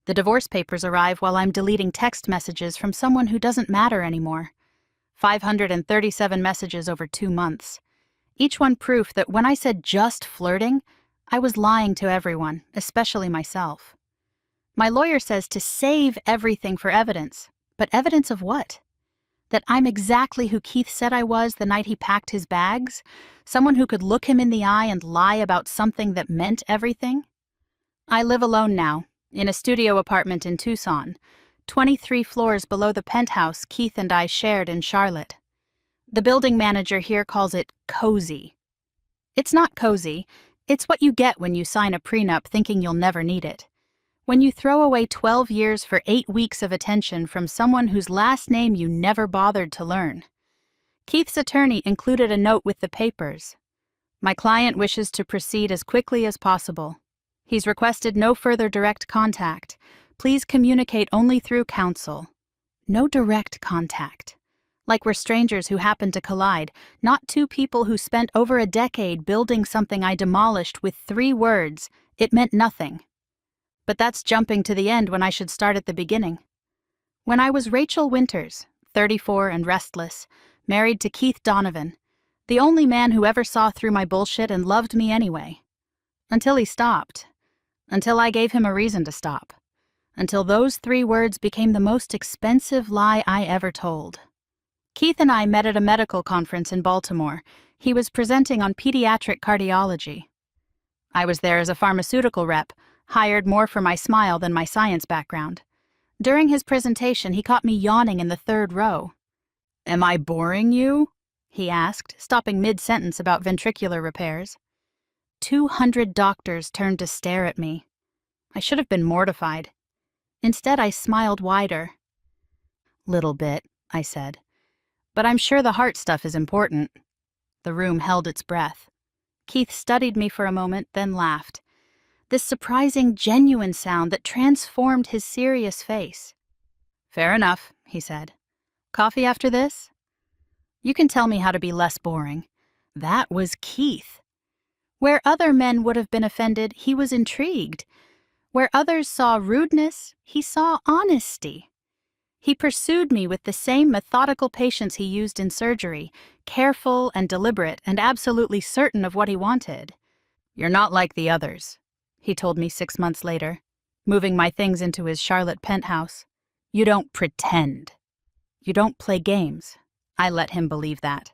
The divorce papers arrive while I'm deleting text messages from someone who doesn't matter anymore. 537 messages over 2 months. Each one proof that when I said just flirting, I was lying to everyone, especially myself. My lawyer says to save everything for evidence. But evidence of what? That I'm exactly who Keith said I was the night he packed his bags? Someone who could look him in the eye and lie about something that meant everything? I live alone now, in a studio apartment in Tucson, 23 floors below the penthouse Keith and I shared in Charlotte. The building manager here calls it cozy. It's not cozy. It's what you get when you sign a prenup thinking you'll never need it. When you throw away 12 years for 8 weeks of attention from someone whose last name you never bothered to learn. Keith's attorney included a note with the papers. My client wishes to proceed as quickly as possible. He's requested no further direct contact. Please communicate only through counsel. No direct contact. Like we're strangers who happen to collide, not two people who spent over a decade building something I demolished with 3 words. It meant nothing. But that's jumping to the end when I should start at the beginning. When I was Rachel Winters, 34 and restless, married to Keith Donovan, the only man who ever saw through my bullshit and loved me anyway. Until he stopped. Until I gave him a reason to stop. Until those 3 words became the most expensive lie I ever told. Keith and I met at a medical conference in Baltimore. He was presenting on pediatric cardiology. I was there as a pharmaceutical rep, hired more for my smile than my science background. During his presentation, he caught me yawning in the 3rd row. "Am I boring you?" he asked, stopping mid-sentence about ventricular repairs. 200 doctors turned to stare at me. I should have been mortified. Instead, I smiled wider. "Little bit," I said. "But I'm sure the heart stuff is important." The room held its breath. Keith studied me for a moment, then laughed. This surprising, genuine sound that transformed his serious face. "Fair enough," he said. "Coffee after this?" You can tell me how to be less boring. That was Keith. Where other men would have been offended, he was intrigued. Where others saw rudeness, he saw honesty. He pursued me with the same methodical patience he used in surgery, careful and deliberate and absolutely certain of what he wanted. "You're not like the others," he told me 6 months later, moving my things into his Charlotte penthouse. "You don't pretend. You don't play games." I let him believe that.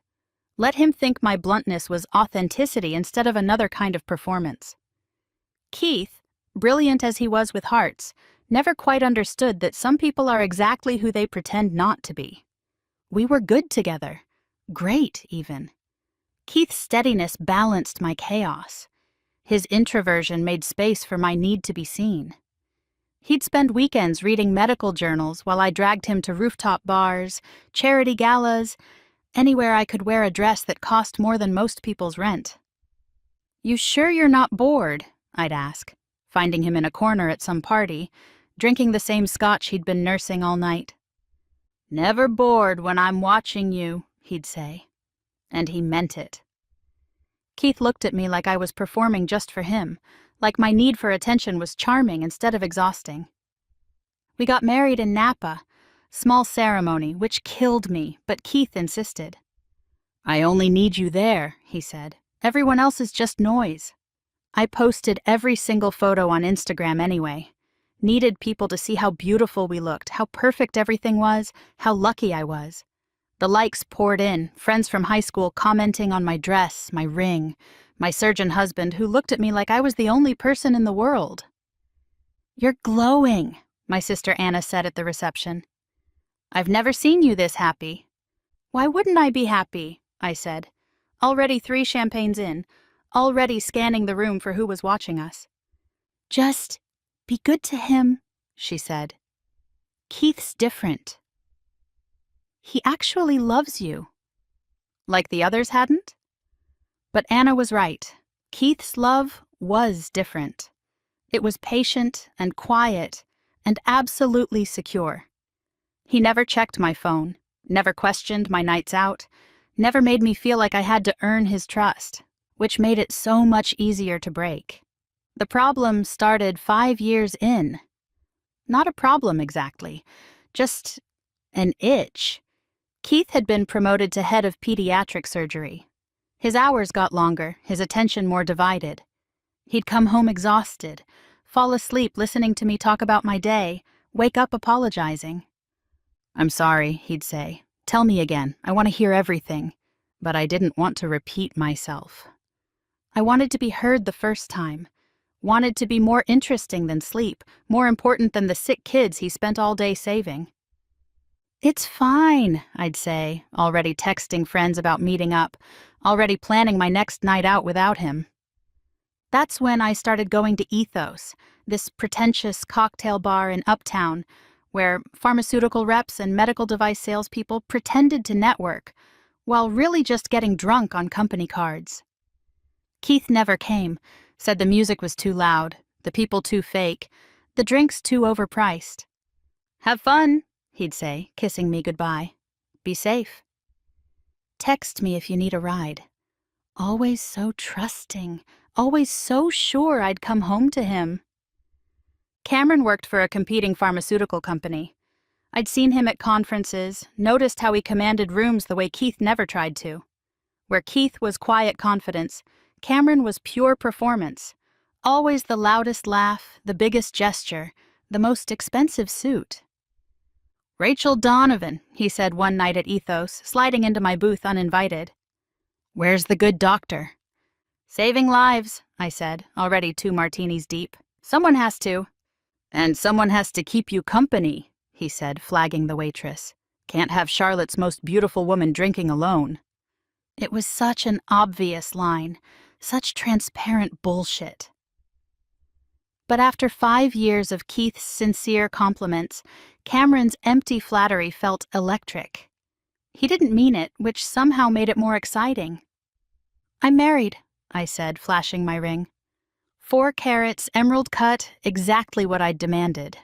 Let him think my bluntness was authenticity instead of another kind of performance. Keith, brilliant as he was with hearts, never quite understood that some people are exactly who they pretend not to be. We were good together. Great, even. Keith's steadiness balanced my chaos. His introversion made space for my need to be seen. He'd spend weekends reading medical journals while I dragged him to rooftop bars, charity galas, anywhere I could wear a dress that cost more than most people's rent. "You sure you're not bored?" I'd ask, finding him in a corner at some party, drinking the same scotch he'd been nursing all night. "Never bored when I'm watching you," he'd say. And he meant it. Keith looked at me like I was performing just for him, like my need for attention was charming instead of exhausting. We got married in Napa, small ceremony, which killed me, but Keith insisted. "I only need you there," he said. "Everyone else is just noise." I posted every single photo on Instagram anyway. Needed people to see how beautiful we looked, how perfect everything was, how lucky I was. The likes poured in, friends from high school commenting on my dress, my ring, my surgeon husband who looked at me like I was the only person in the world. "You're glowing," my sister Anna said at the reception. "I've never seen you this happy." "Why wouldn't I be happy?" I said, already 3 champagnes in, already scanning the room for who was watching us. "Just be good to him," she said. "Keith's different. He actually loves you." Like the others hadn't? But Anna was right. Keith's love was different. It was patient and quiet and absolutely secure. He never checked my phone, never questioned my nights out, never made me feel like I had to earn his trust, which made it so much easier to break. The problem started 5 years in. Not a problem exactly, just an itch. Keith had been promoted to head of pediatric surgery. His hours got longer, his attention more divided. He'd come home exhausted, fall asleep listening to me talk about my day, wake up apologizing. "I'm sorry," he'd say. "Tell me again. I want to hear everything." But I didn't want to repeat myself. I wanted to be heard the first time. Wanted to be more interesting than sleep, more important than the sick kids he spent all day saving. "It's fine," I'd say, already texting friends about meeting up, already planning my next night out without him. That's when I started going to Ethos, this pretentious cocktail bar in Uptown, where pharmaceutical reps and medical device salespeople pretended to network, while really just getting drunk on company cards. Keith never came, said the music was too loud, the people too fake, the drinks too overpriced. "Have fun," he'd say, kissing me goodbye. "Be safe. Text me if you need a ride." Always so trusting, always so sure I'd come home to him. Cameron worked for a competing pharmaceutical company. I'd seen him at conferences, noticed how he commanded rooms the way Keith never tried to. Where Keith was quiet confidence, Cameron was pure performance. Always the loudest laugh, the biggest gesture, the most expensive suit. "Rachel Donovan," he said one night at Ethos, sliding into my booth uninvited. "Where's the good doctor?" "Saving lives," I said, already 2 martinis deep. "Someone has to." "And someone has to keep you company," he said, flagging the waitress. "Can't have Charlotte's most beautiful woman drinking alone." It was such an obvious line, such transparent bullshit. But after 5 years of Keith's sincere compliments, Cameron's empty flattery felt electric. He didn't mean it, which somehow made it more exciting. "I'm married," I said, flashing my ring. 4 carats, emerald cut, exactly what I'd demanded.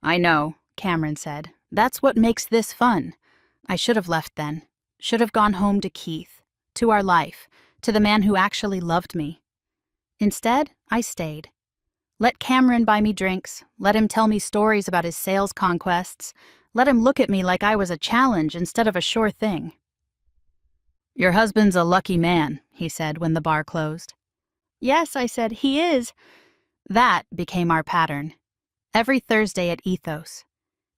"I know," Cameron said. "That's what makes this fun." I should have left then. Should have gone home to Keith, to our life, to the man who actually loved me. Instead, I stayed. Let Cameron buy me drinks, let him tell me stories about his sales conquests, let him look at me like I was a challenge instead of a sure thing. "Your husband's a lucky man," he said when the bar closed. "Yes," I said, "he is." That became our pattern. Every Thursday at Ethos.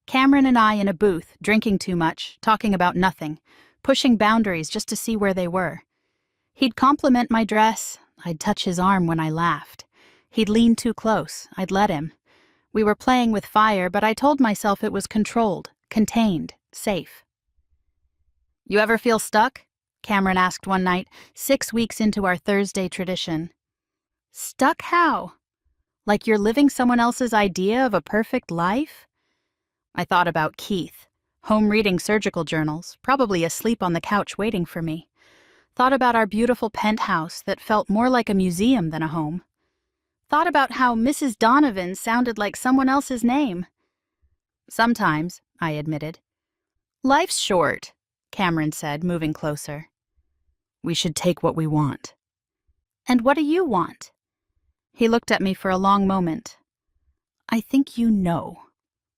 Cameron and I in a booth, drinking too much, talking about nothing, pushing boundaries just to see where they were. He'd compliment my dress, I'd touch his arm when I laughed. He'd lean too close, I'd let him. We were playing with fire, but I told myself it was controlled, contained, safe. "You ever feel stuck?" Cameron asked one night, 6 weeks into our Thursday tradition. "Stuck how? Like you're living someone else's idea of a perfect life?" I thought about Keith, home reading surgical journals, probably asleep on the couch waiting for me. Thought about our beautiful penthouse that felt more like a museum than a home. Thought about how Mrs. Donovan sounded like someone else's name. "Sometimes," I admitted. "Life's short," Cameron said, moving closer. "We should take what we want." "And what do you want?" He looked at me for a long moment. "I think you know."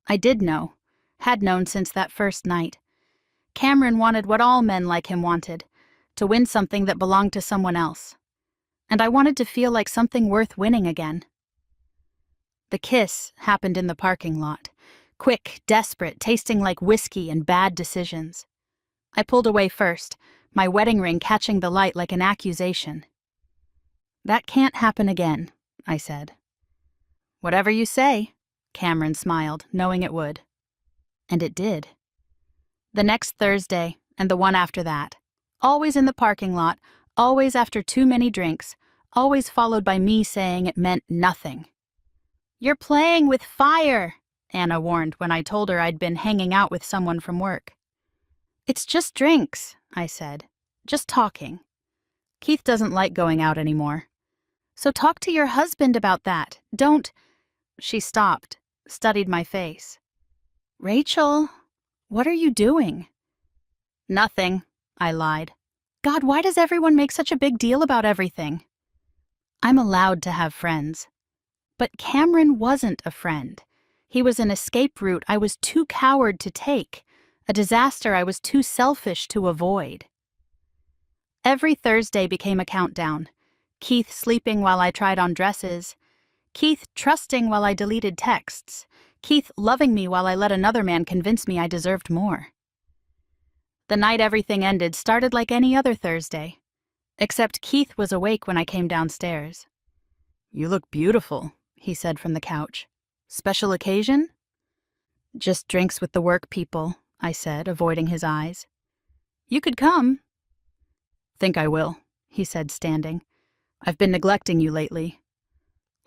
I did know, had known since that first night. Cameron wanted what all men like him wanted, to win something that belonged to someone else. And I wanted to feel like something worth winning again. The kiss happened in the parking lot. Quick, desperate, tasting like whiskey and bad decisions. I pulled away first, my wedding ring catching the light like an accusation. "That can't happen again," I said. "Whatever you say," Cameron smiled, knowing it would. And it did. The next Thursday, and the one after that. Always in the parking lot, always after too many drinks, always followed by me saying it meant nothing. "You're playing with fire," Anna warned when I told her I'd been hanging out with someone from work. "It's just drinks," I said. "Just talking. Keith doesn't like going out anymore. So talk to your husband about that. Don't—" She stopped, studied my face. "Rachel, what are you doing?" "Nothing," I lied. God, why does everyone make such a big deal about everything? I'm allowed to have friends. But Cameron wasn't a friend. He was an escape route I was too coward to take, a disaster I was too selfish to avoid. Every Thursday became a countdown. Keith sleeping while I tried on dresses. Keith trusting while I deleted texts. Keith loving me while I let another man convince me I deserved more. The night everything ended started like any other Thursday. Except Keith was awake when I came downstairs. "You look beautiful," he said from the couch. "Special occasion?" "Just drinks with the work people," I said, avoiding his eyes. "You could come." "Think I will," he said, standing. "I've been neglecting you lately."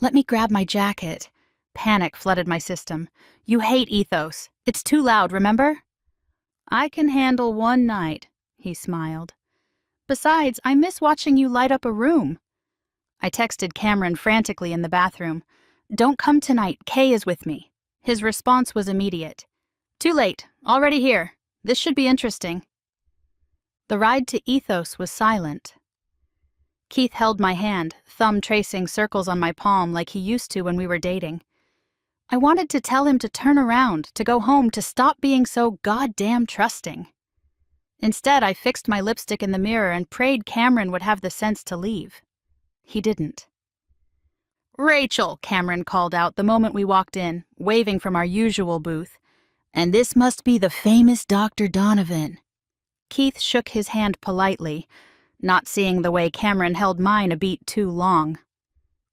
"Let me grab my jacket." Panic flooded my system. "You hate ethos. It's too loud, remember?" "I can handle one night," he smiled. "Besides, I miss watching you light up a room." I texted Cameron frantically in the bathroom. "Don't come tonight, Kay is with me." His response was immediate. "Too late, already here. This should be interesting." The ride to Ethos was silent. Keith held my hand, thumb tracing circles on my palm like he used to when we were dating. I wanted to tell him to turn around, to go home, to stop being so goddamn trusting. Instead, I fixed my lipstick in the mirror and prayed Cameron would have the sense to leave. He didn't. "Rachel," Cameron called out the moment we walked in, waving from our usual booth. "And this must be the famous Dr. Donovan." Keith shook his hand politely, not seeing the way Cameron held mine a beat too long.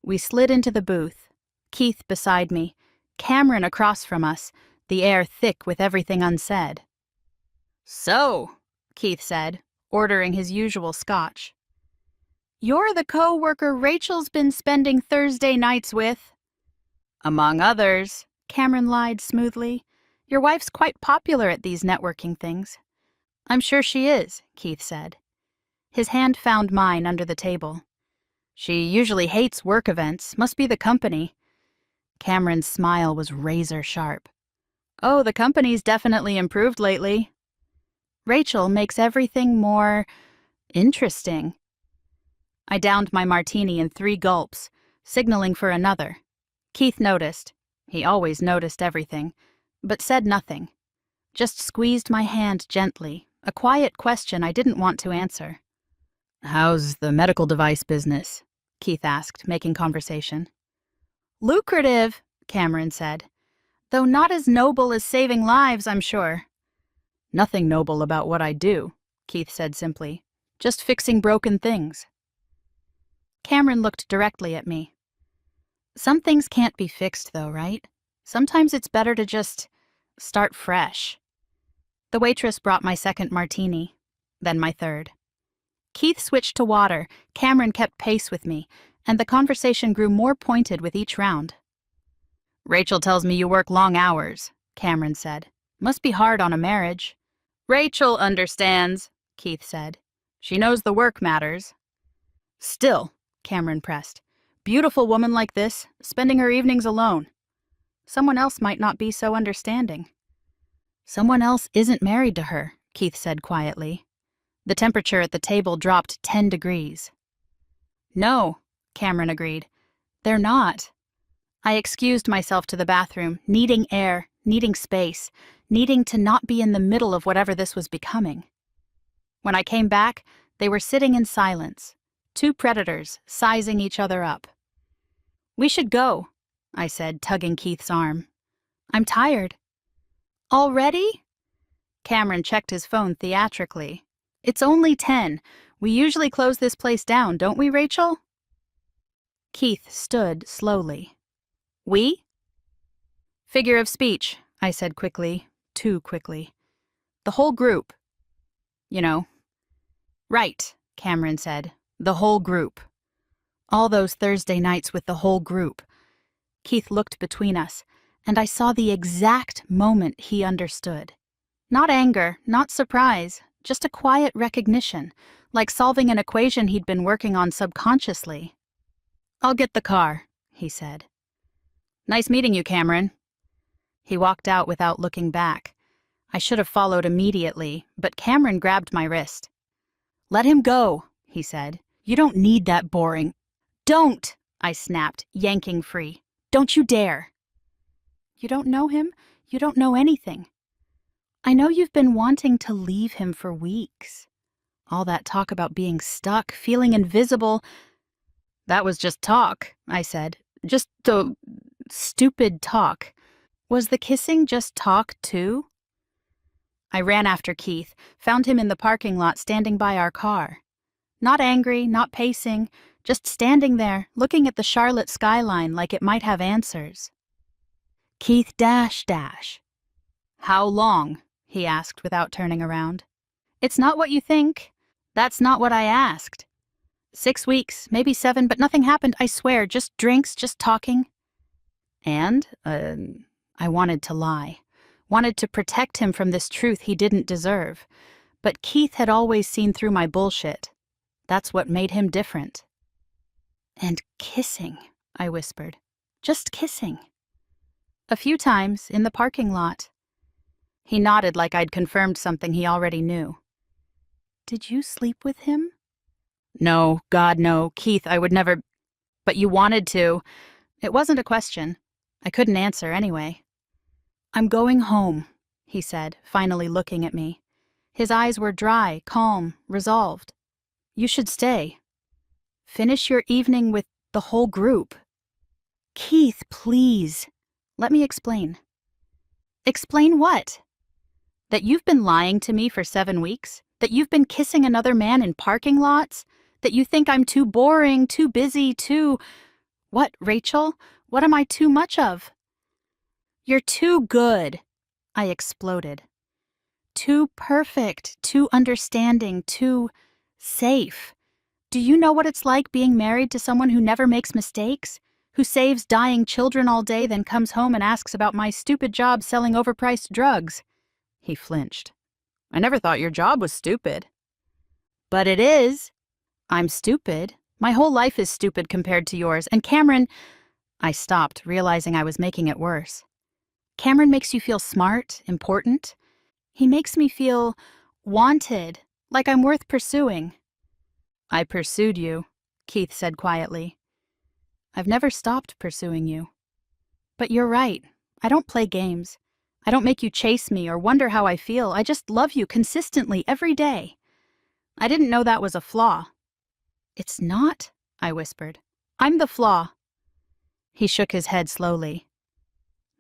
We slid into the booth, Keith beside me, Cameron across from us, the air thick with everything unsaid. "So," Keith said, ordering his usual scotch. "You're the co-worker Rachel's been spending Thursday nights with." "Among others," Cameron lied smoothly. "Your wife's quite popular at these networking things." "I'm sure she is," Keith said. His hand found mine under the table. "She usually hates work events, must be the company." Cameron's smile was razor sharp. "Oh, the company's definitely improved lately." "Rachel makes everything more interesting." I downed my martini in 3 gulps, signaling for another. Keith noticed. He always noticed everything, but said nothing. Just squeezed my hand gently, a quiet question I didn't want to answer. "How's the medical device business?" Keith asked, making conversation. "Lucrative," Cameron said. "Though not as noble as saving lives, I'm sure." "Nothing noble about what I do," Keith said simply. "Just fixing broken things." Cameron looked directly at me. "Some things can't be fixed, though, right? Sometimes it's better to just start fresh." The waitress brought my second martini, then my third. Keith switched to water, Cameron kept pace with me, and the conversation grew more pointed with each round. "Rachel tells me you work long hours," Cameron said. "Must be hard on a marriage." "Rachel understands," Keith said. "She knows the work matters." "Still," Cameron pressed, "beautiful woman like this, spending her evenings alone. Someone else might not be so understanding." "Someone else isn't married to her," Keith said quietly. The temperature at the table dropped 10 degrees. "No," Cameron agreed. "They're not." I excused myself to the bathroom, needing air, needing space, needing to not be in the middle of whatever this was becoming. When I came back, they were sitting in silence, 2 predators sizing each other up. "We should go," I said, tugging Keith's arm. "I'm tired." "Already?" Cameron checked his phone theatrically. "It's only 10. We usually close this place down, don't we, Rachel?" Keith stood slowly. "We?" "Figure of speech," I said quickly, too quickly. "The whole group. You know." "Right," Cameron said. "The whole group." All those Thursday nights with the whole group. Keith looked between us, and I saw the exact moment he understood. Not anger, not surprise, just a quiet recognition, like solving an equation he'd been working on subconsciously. "I'll get the car," he said. "Nice meeting you, Cameron." He walked out without looking back. I should have followed immediately, but Cameron grabbed my wrist. "Let him go," he said. "You don't need that boring—" "Don't!" I snapped, yanking free. "Don't you dare!" You don't know him. You don't know anything. I know you've been wanting to leave him for weeks. All that talk about being stuck, feeling invisible. That was just talk, I said. Just the stupid talk. Was the kissing just talk, too? I ran after Keith, found him in the parking lot standing by our car. Not angry, not pacing, just standing there, looking at the Charlotte skyline like it might have answers. Keith dash dash. How long? He asked without turning around. It's not what you think. That's not what I asked. 6 weeks, maybe 7, but nothing happened, I swear. Just drinks, just talking. And, I wanted to lie. Wanted to protect him from this truth he didn't deserve. But Keith had always seen through my bullshit. That's what made him different. And kissing, I whispered. Just kissing. A few times, in the parking lot. He nodded like I'd confirmed something he already knew. Did you sleep with him? No, God, no. Keith, I would never... But you wanted to. It wasn't a question. I couldn't answer anyway. I'm going home, he said, finally looking at me. His eyes were dry, calm, resolved. You should stay. Finish your evening with the whole group. Keith, please. Let me explain. Explain what? That you've been lying to me for 7 weeks? That you've been kissing another man in parking lots? That you think I'm too boring, too busy, too... What, Rachel? What am I too much of? You're too good, I exploded. Too perfect, too understanding, too safe. Do you know what it's like being married to someone who never makes mistakes? Who saves dying children all day, then comes home and asks about my stupid job selling overpriced drugs? He flinched. I never thought your job was stupid. But it is. I'm stupid. My whole life is stupid compared to yours. And Cameron... I stopped, realizing I was making it worse. Cameron makes you feel smart, important. He makes me feel wanted, like I'm worth pursuing. I pursued you, Keith said quietly. I've never stopped pursuing you. But you're right. I don't play games. I don't make you chase me or wonder how I feel. I just love you consistently every day. I didn't know that was a flaw. It's not, I whispered. I'm the flaw. He shook his head slowly.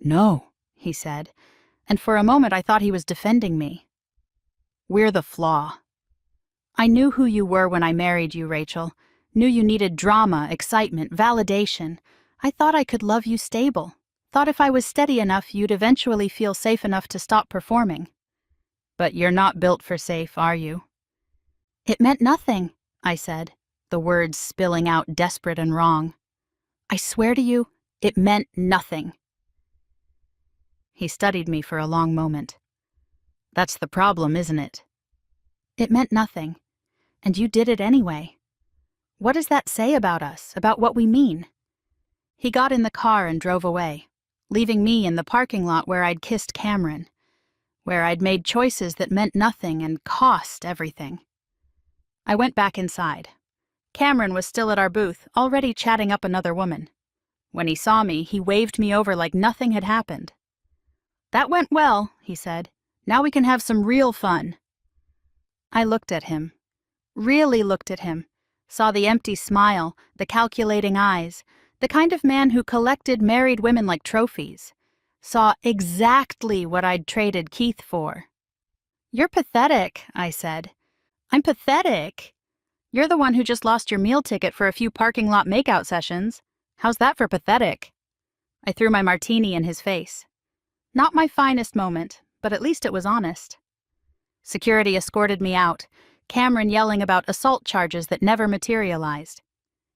No, he said, and for a moment I thought he was defending me. We're the flaw. I knew who you were when I married you, Rachel. Knew you needed drama, excitement, validation. I thought I could love you stable. Thought if I was steady enough, you'd eventually feel safe enough to stop performing. But you're not built for safe, are you? It meant nothing, I said, the words spilling out desperate and wrong. I swear to you, it meant nothing. He studied me for a long moment. That's the problem, isn't it? It meant nothing, and you did it anyway. What does that say about us, about what we mean? He got in the car and drove away, leaving me in the parking lot where I'd kissed Cameron, where I'd made choices that meant nothing and cost everything. I went back inside. Cameron was still at our booth, already chatting up another woman. When he saw me, he waved me over like nothing had happened. That went well, he said. Now we can have some real fun. I looked at him, really looked at him, saw the empty smile, the calculating eyes, the kind of man who collected married women like trophies. Saw exactly what I'd traded Keith for. You're pathetic, I said. I'm pathetic. You're the one who just lost your meal ticket for a few parking lot makeout sessions. How's that for pathetic? I threw my martini in his face. Not my finest moment, but at least it was honest. Security escorted me out, Cameron yelling about assault charges that never materialized.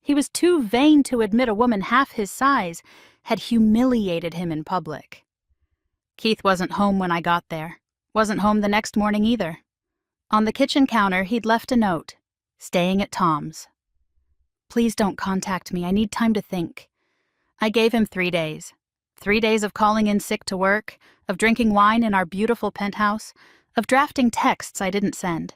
He was too vain to admit a woman half his size had humiliated him in public. Keith wasn't home when I got there. Wasn't home the next morning either. On the kitchen counter, he'd left a note. Staying at Tom's. Please don't contact me. I need time to think. I gave him 3 days. 3 days of calling in sick to work, of drinking wine in our beautiful penthouse, of drafting texts I didn't send.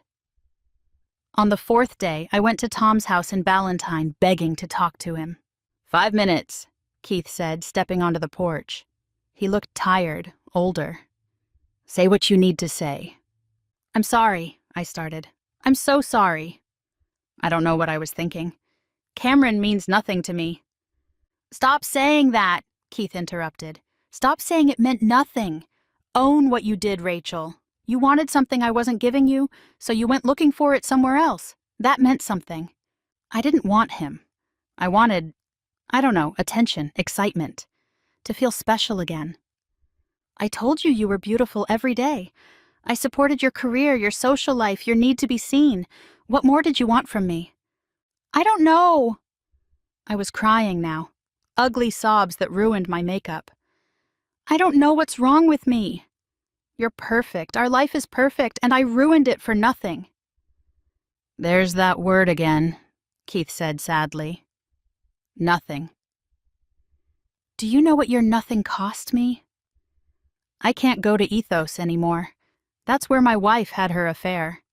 On the 4th day, I went to Tom's house in Ballantyne, begging to talk to him. 5 minutes, Keith said, stepping onto the porch. He looked tired, older. "Say what you need to say." "I'm sorry," I started. "I'm so sorry." I don't know what I was thinking. Cameron means nothing to me. "Stop saying that," Keith interrupted. "Stop saying it meant nothing. Own what you did, Rachel. You wanted something I wasn't giving you, so you went looking for it somewhere else. That meant something." I didn't want him. I wanted, I don't know, attention, excitement, to feel special again. "I told you you were beautiful every day. I supported your career, your social life, your need to be seen. What more did you want from me?" "I don't know." I was crying now, ugly sobs that ruined my makeup. "I don't know what's wrong with me. You're perfect, our life is perfect, and I ruined it for nothing." "There's that word again," Keith said sadly. Nothing. "Do you know what your nothing cost me?" "I can't go to Ethos anymore. That's where my wife had her affair.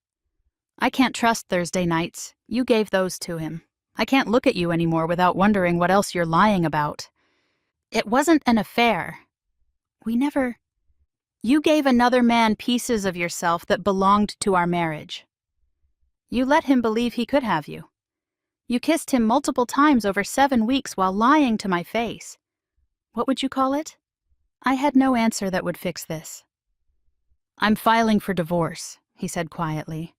I can't trust Thursday nights. You gave those to him. I can't look at you anymore without wondering what else you're lying about. It wasn't an affair. We never... You gave another man pieces of yourself that belonged to our marriage. You let him believe he could have you. You kissed him multiple times over 7 weeks while lying to my face. What would you call it?" I had no answer that would fix this. "I'm filing for divorce," he said quietly.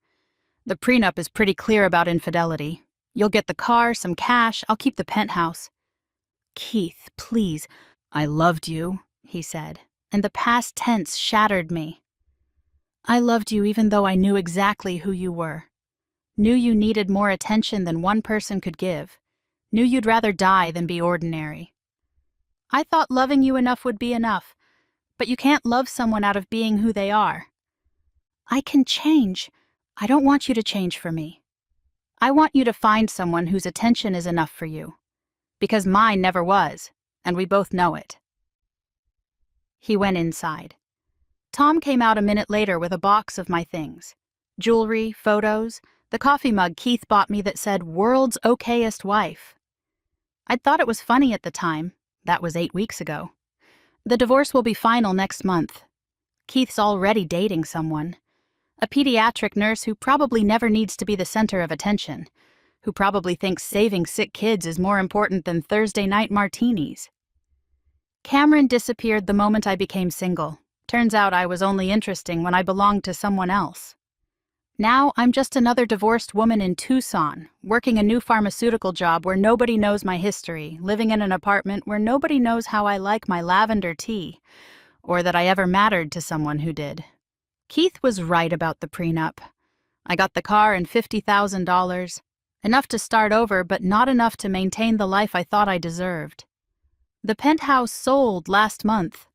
"The prenup is pretty clear about infidelity. You'll get the car, some cash, I'll keep the penthouse." "Keith, please." "I loved you," he said, and the past tense shattered me. "I loved you even though I knew exactly who you were. Knew you needed more attention than one person could give. Knew you'd rather die than be ordinary. I thought loving you enough would be enough, but you can't love someone out of being who they are. I can change. I don't want you to change for me. I want you to find someone whose attention is enough for you. Because mine never was, and we both know it." He went inside. Tom came out a minute later with a box of my things. Jewelry, photos, the coffee mug Keith bought me that said, "World's okayest wife." I'd thought it was funny at the time. That was 8 weeks ago. The divorce will be final next month. Keith's already dating someone. A pediatric nurse who probably never needs to be the center of attention. Who probably thinks saving sick kids is more important than Thursday night martinis. Cameron disappeared the moment I became single. Turns out I was only interesting when I belonged to someone else. Now I'm just another divorced woman in Tucson, working a new pharmaceutical job where nobody knows my history, living in an apartment where nobody knows how I like my lavender tea, or that I ever mattered to someone who did. Keith was right about the prenup. I got the car and $50,000. Enough to start over, but not enough to maintain the life I thought I deserved. The penthouse sold last month.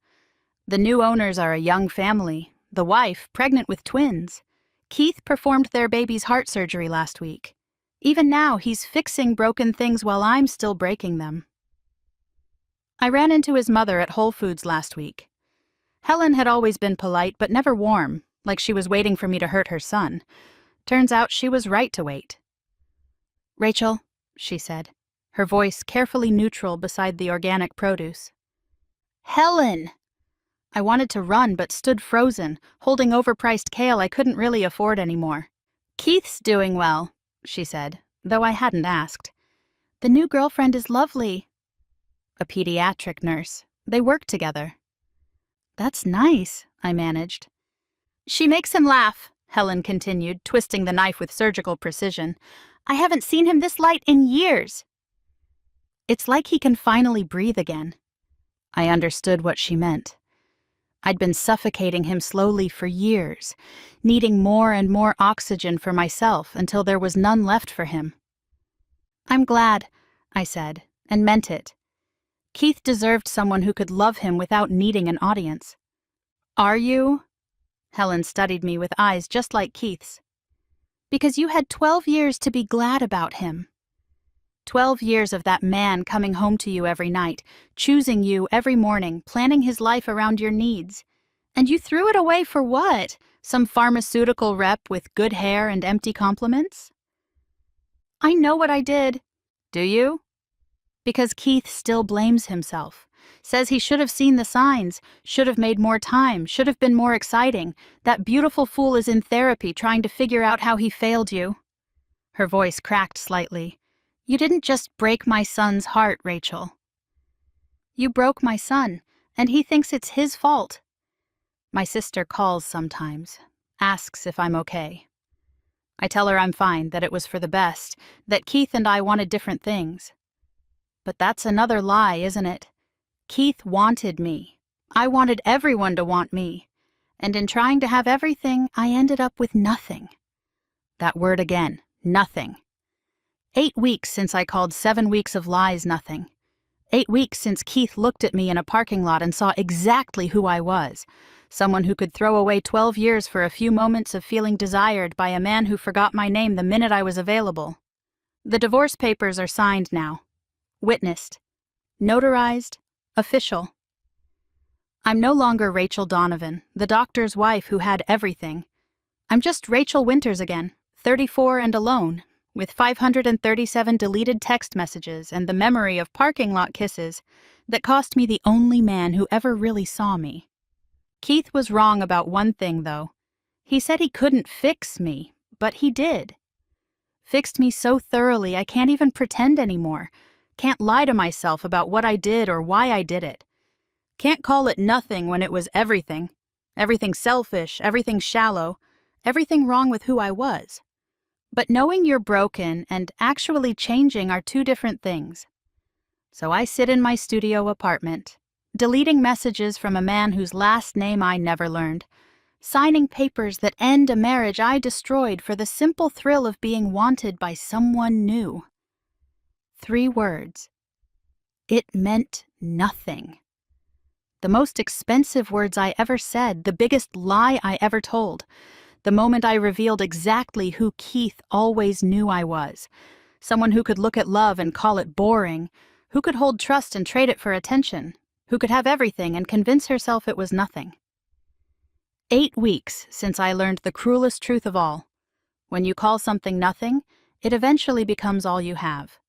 The new owners are a young family, the wife pregnant with twins. Keith performed their baby's heart surgery last week. Even now, he's fixing broken things while I'm still breaking them. I ran into his mother at Whole Foods last week. Helen had always been polite but never warm, like she was waiting for me to hurt her son. Turns out she was right to wait. "Rachel," she said, her voice carefully neutral beside the organic produce. "Helen!" I wanted to run but stood frozen, holding overpriced kale I couldn't really afford anymore. "Keith's doing well," she said, though I hadn't asked. "The new girlfriend is lovely." A pediatric nurse. They work together. "That's nice," I managed. "She makes him laugh," Helen continued, twisting the knife with surgical precision. "I haven't seen him this light in years." It's like he can finally breathe again. I understood what she meant. I'd been suffocating him slowly for years, needing more and more oxygen for myself until there was none left for him. "I'm glad," I said, and meant it. Keith deserved someone who could love him without needing an audience. "Are you?" Helen studied me with eyes just like Keith's. "Because you had 12 years to be glad about him. 12 years of that man coming home to you every night, choosing you every morning, planning his life around your needs. And you threw it away for what? Some pharmaceutical rep with good hair and empty compliments?" "I know what I did." "Do you?" "Because Keith still blames himself. Says he should have seen the signs, should have made more time, should have been more exciting. That beautiful fool is in therapy trying to figure out how he failed you. Her voice cracked slightly. You didn't just break my son's heart, Rachel. You broke my son, and he thinks it's his fault. My sister calls sometimes, asks if I'm okay. I tell her I'm fine, that it was for the best, that Keith and I wanted different things. But that's another lie, isn't it? Keith wanted me. I wanted everyone to want me. And in trying to have everything, I ended up with nothing. That word again, nothing. 8 weeks since I called 7 weeks of lies nothing. 8 weeks since Keith looked at me in a parking lot and saw exactly who I was. Someone who could throw away 12 years for a few moments of feeling desired by a man who forgot my name the minute I was available. The divorce papers are signed now. Witnessed. Notarized. Official. I'm no longer Rachel Donovan, the doctor's wife who had everything. I'm just Rachel Winters again, 34 and alone, with 537 deleted text messages and the memory of parking lot kisses that cost me the only man who ever really saw me. Keith was wrong about one thing, though. He said he couldn't fix me, but he did. Fixed me so thoroughly I can't even pretend anymore. Can't lie to myself about what I did or why I did it. Can't call it nothing when it was everything. Everything selfish, everything shallow, everything wrong with who I was. But knowing you're broken and actually changing are two different things. So I sit in my studio apartment, deleting messages from a man whose last name I never learned, signing papers that end a marriage I destroyed for the simple thrill of being wanted by someone new. 3 words. It meant nothing. The most expensive words I ever said, the biggest lie I ever told. The moment I revealed exactly who Keith always knew I was. Someone who could look at love and call it boring, who could hold trust and trade it for attention, who could have everything and convince herself it was nothing. 8 weeks since I learned the cruelest truth of all. When you call something nothing, it eventually becomes all you have.